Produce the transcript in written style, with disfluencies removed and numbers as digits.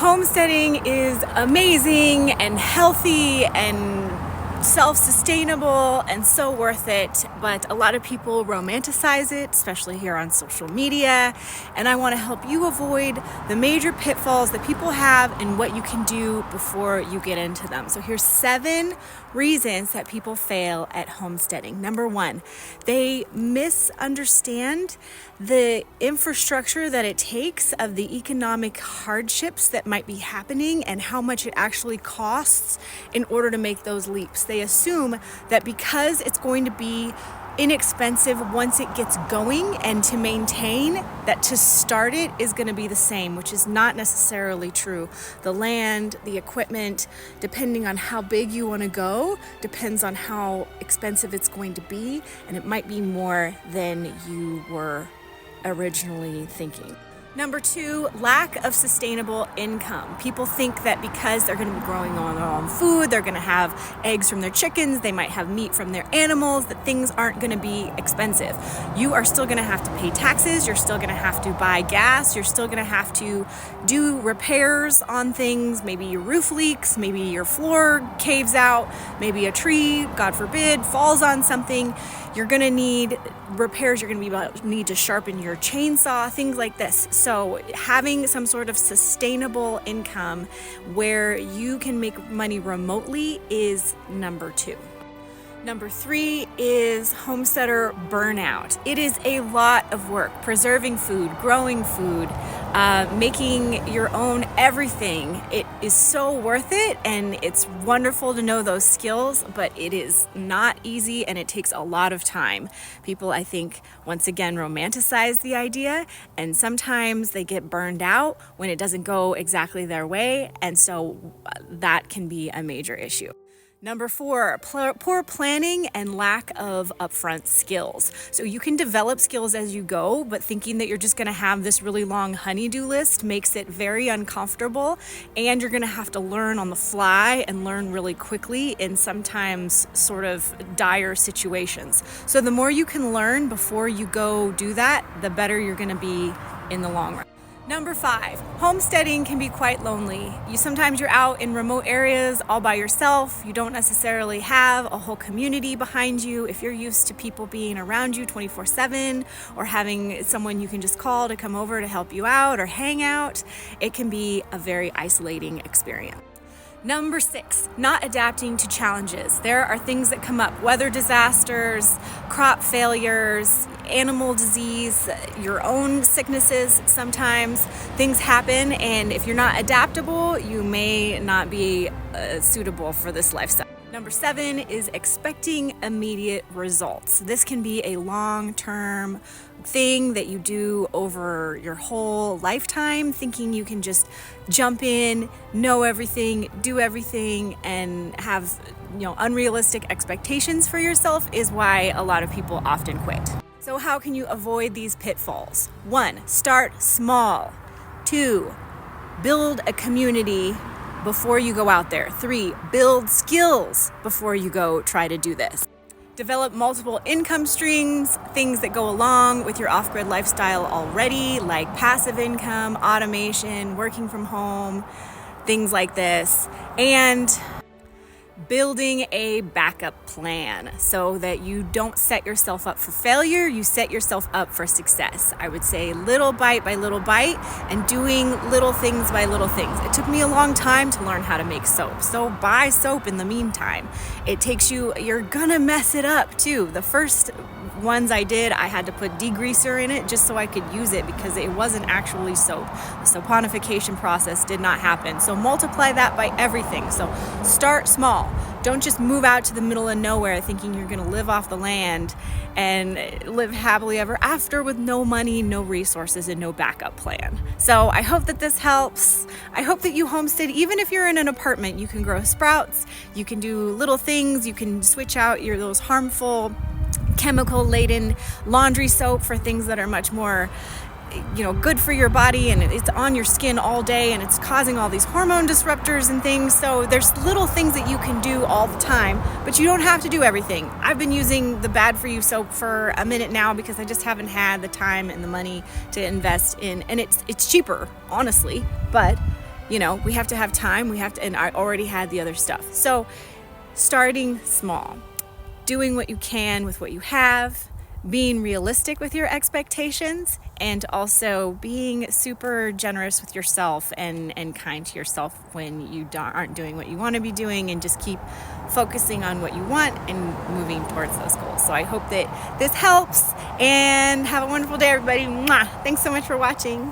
Homesteading is amazing and healthy and self-sustainable and so worth it, but a lot of people romanticize it, especially here on social media, and I want to help you avoid the major pitfalls that people have and what you can do before you get into them. So here's 7 reasons that people fail at homesteading. Number 1, they misunderstand the infrastructure that it takes of the economic hardships that might be happening and how much it actually costs in order to make those leaps. They assume that because it's going to be inexpensive once it gets going and to maintain, that to start it is going to be the same, which is not necessarily true. The land, the equipment, depending on how big you want to go, depends on how expensive it's going to be, and it might be more than you were originally thinking. Number 2, lack of sustainable income. People think that because they're going to be growing all their own food, they're going to have eggs from their chickens, they might have meat from their animals, that things aren't going to be expensive. You are still going to have to pay taxes, you're still going to have to buy gas, you're still going to have to do repairs on things. Maybe your roof leaks, maybe your floor caves out, maybe a tree, God forbid, falls on something. You're going to need repairs, you're going to need to sharpen your chainsaw, things like this. So having some sort of sustainable income where you can make money remotely is number 2. Number 3 is homesteader burnout. It is a lot of work, preserving food, growing food, making your own everything. It is so worth it, and it's wonderful to know those skills, but it is not easy and it takes a lot of time. People, I think, once again, romanticize the idea, and sometimes they get burned out when it doesn't go exactly their way, and so that can be a major issue. Number 4, poor planning and lack of upfront skills. So you can develop skills as you go, but thinking that you're just going to have this really long honey-do list makes it very uncomfortable, and you're going to have to learn on the fly and learn really quickly in sometimes sort of dire situations. So the more you can learn before you go do that, the better you're going to be in the long run. Number 5, homesteading can be quite lonely. Sometimes you're out in remote areas all by yourself. You don't necessarily have a whole community behind you. If you're used to people being around you 24/7 or having someone you can just call to come over to help you out or hang out, it can be a very isolating experience. Number 6, not adapting to challenges. There are things that come up, weather disasters, crop failures, animal disease, your own sicknesses. Sometimes things happen, and if you're not adaptable, you may not be suitable for this lifestyle. Number 7 is expecting immediate results. This can be a long-term thing that you do over your whole lifetime, thinking you can just jump in, know everything, do everything, and have unrealistic expectations for yourself is why a lot of people often quit. So how can you avoid these pitfalls? 1, start small. 2, build a community before you go out there. 3, build skills before you go try to do this. Develop multiple income streams, things that go along with your off-grid lifestyle already, like passive income, automation, working from home, things like this. And building a backup plan so that you don't set yourself up for failure, you set yourself up for success. I would say little bite by little bite and doing little things by little things. It took me a long time to learn how to make soap, so buy soap in the meantime. You're gonna mess it up too. The first ones I did, I had to put degreaser in it just so I could use it because it wasn't actually soap. The saponification process did not happen. So multiply that by everything. So start small. Don't just move out to the middle of nowhere thinking you're going to live off the land and live happily ever after with no money, no resources, and no backup plan. So I hope that this helps. I hope that you homestead. Even if you're in an apartment, you can grow sprouts, you can do little things, you can switch out those harmful chemical-laden laundry soap for things that are much more good for your body, and it's on your skin all day and it's causing all these hormone disruptors and things. So there's little things that you can do all the time, but you don't have to do everything. I've been using the bad for you soap for a minute now because I just haven't had the time and the money to invest in, and it's cheaper, honestly, but we have to have time, and I already had the other stuff. So starting small, doing what you can with what you have, being realistic with your expectations, and also being super generous with yourself and kind to yourself when you aren't doing what you want to be doing, and just keep focusing on what you want and moving towards those goals. So I hope that this helps, and have a wonderful day, everybody. Mwah! Thanks so much for watching.